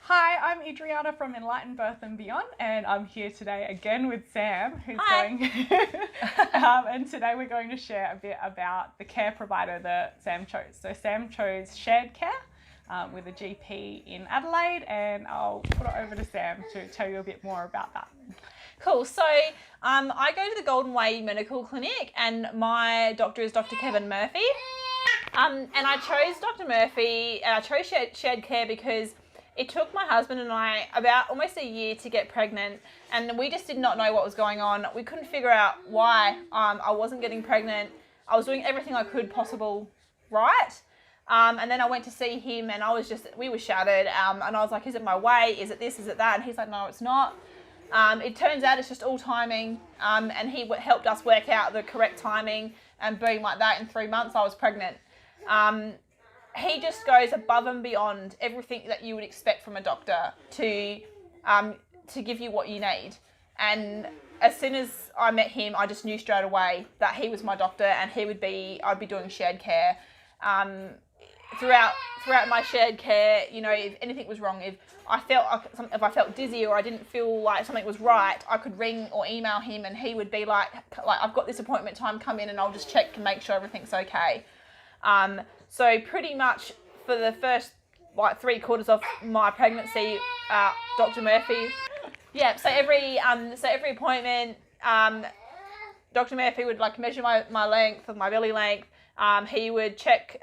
Hi, I'm Adriana from Enlightened Birth and Beyond, and I'm here today again with Sam, who's Hi. going. And today we're going to share a bit about the care provider that Sam chose. So Sam chose shared care with a GP in Adelaide, and I'll put it over to Sam to tell you a bit more about that. Cool. So I go to the Golden Way Medical Clinic and my doctor is Dr. Kevin Murphy. And I chose Dr. Murphy and I chose shared care because it took my husband and I about almost a year to get pregnant, and we just did not know what was going on. We couldn't figure out why I wasn't getting pregnant. I was doing everything I could possible right. And then I went to see him and we were shattered. And I was like, is it my weight? Is it this? Is it that? And he's like, no, it's not. It turns out it's just all timing. And he helped us work out the correct timing, and being like that, in 3 months I was pregnant. He just goes above and beyond everything that you would expect from a doctor to give you what you need. And as soon as I met him, I just knew straight away that he was my doctor, and I'd be doing shared care. Throughout my shared care, you know, if anything was wrong, if I felt dizzy or I didn't feel like something was right, I could ring or email him, and he would be like, I've got this appointment time, come in and I'll just check and make sure everything's okay. So pretty much for the first 3/4 of my pregnancy, Dr. Murphy. Yeah. So every appointment, Dr. Murphy would measure my length, my belly length. He would check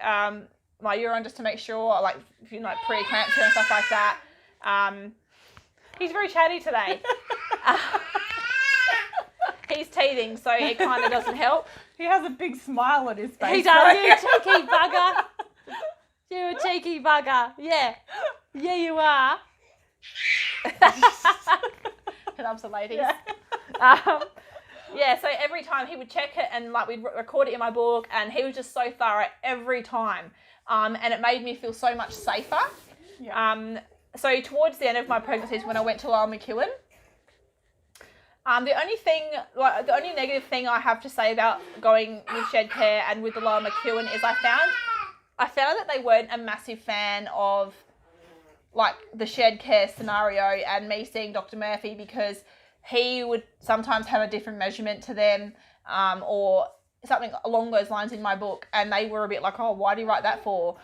my urine just to make sure, if you pre-eclampsia and stuff like that. He's very chatty today. He's teething, so it kind of doesn't help. He has a big smile on his face. He does. You cheeky bugger. You're a cheeky bugger. Yeah. Yeah, you are. He loves the ladies. Yeah. So every time he would check it, and we'd record it in my book, and he was just so thorough every time. And it made me feel so much safer. Yeah. So towards the end of my pregnancies, when I went to Lyle McEwen, the only negative thing I have to say about going with shared care and with the Lyle McEwen is I found that they weren't a massive fan of the shared care scenario and me seeing Dr. Murphy, because he would sometimes have a different measurement to them, or something along those lines in my book, and they were a bit like, oh, why do you write that for?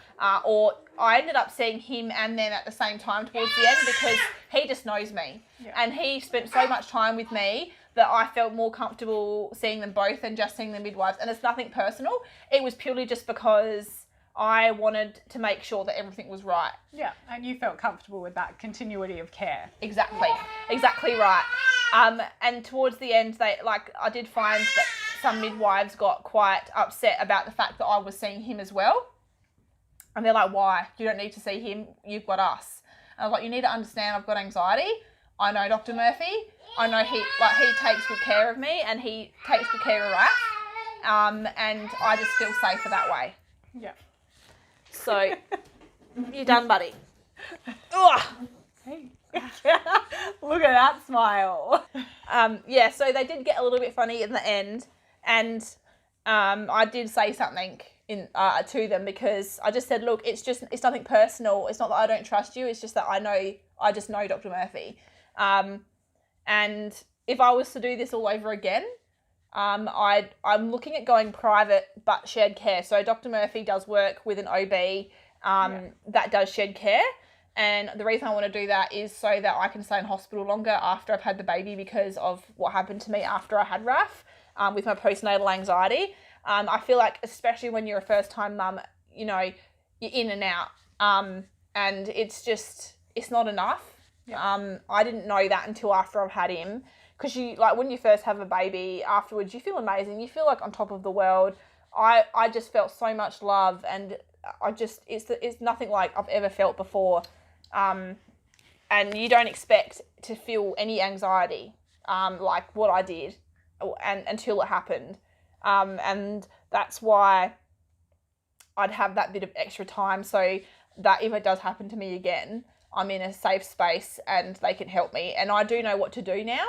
Or I ended up seeing him and them at the same time towards the end, because he just knows me. Yeah. And he spent so much time with me that I felt more comfortable seeing them both than just seeing the midwives. And it's nothing personal. It was purely just because I wanted to make sure that everything was right. Yeah, and you felt comfortable with that continuity of care. Exactly right. And towards the end, I did find that some midwives got quite upset about the fact that I was seeing him as well. And they're like, why? You don't need to see him. You've got us. And I was like, you need to understand I've got anxiety. I know Dr. Murphy. I know he takes good care of me, and he takes good care of Raph. And I just feel safer that way. Yeah. So, you done, buddy? Ugh. Hey. Look at that smile. Yeah, so they did get a little bit funny in the end, and I did say something to them, because I just said, look, it's nothing personal. It's not that I don't trust you. It's just that I just know Dr. Murphy. And if I was to do this all over again, I'm looking at going private but shared care. So Dr. Murphy does work with an OB that does shared care. And the reason I want to do that is so that I can stay in hospital longer after I've had the baby, because of what happened to me after I had Raph, with my postnatal anxiety. I feel like, especially when you're a first-time mum, you know, you're in and out, and it's not enough. Yeah. I didn't know that until after I've had him, because when you first have a baby, afterwards you feel amazing. You feel like on top of the world. I just felt so much love, and it's nothing like I've ever felt before. And you don't expect to feel any anxiety, like what I did, and until it happened. And that's why I'd have that bit of extra time, so that if it does happen to me again, I'm in a safe space and they can help me. And I do know what to do now,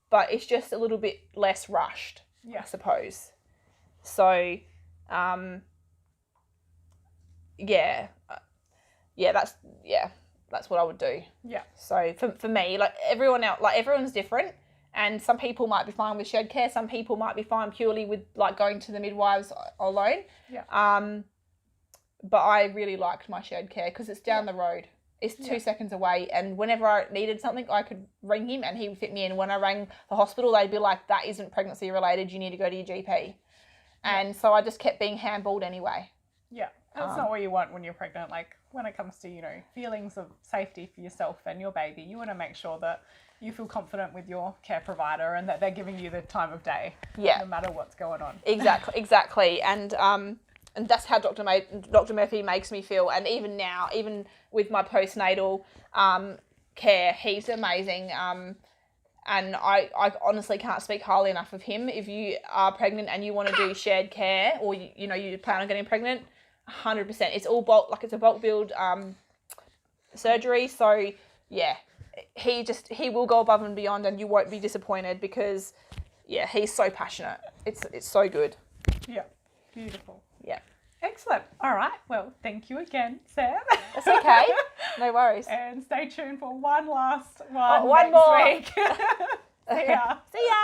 but it's just a little bit less rushed, I suppose. So, that's what I would do. Yeah. So for me, like everyone else, like everyone's different, and some people might be fine with shared care. Some people might be fine purely with like going to the midwives alone. Yeah. But I really liked my shared care because it's down the road. It's 2 seconds away, and whenever I needed something, I could ring him and he would fit me in. When I rang the hospital, they'd be like, "That isn't pregnancy related. You need to go to your GP." And so I just kept being handballed anyway. Yeah. That's not what you want when you're pregnant. Like when it comes to, you know, feelings of safety for yourself and your baby, you want to make sure that you feel confident with your care provider and that they're giving you the time of day, no matter what's going on. Exactly. And that's how Dr. Murphy makes me feel. And even now, even with my postnatal care, he's amazing. And I honestly can't speak highly enough of him. If you are pregnant and you want to do shared care, or you plan on getting pregnant, 100%. It's all bulk, like it's a bulk build surgery. So yeah, he will go above and beyond, and you won't be disappointed because he's so passionate. It's so good. Yeah, beautiful. Yeah. Excellent. All right. Well, thank you again, Sam. That's okay. No worries. And stay tuned for one last one One next more week. See ya. See ya.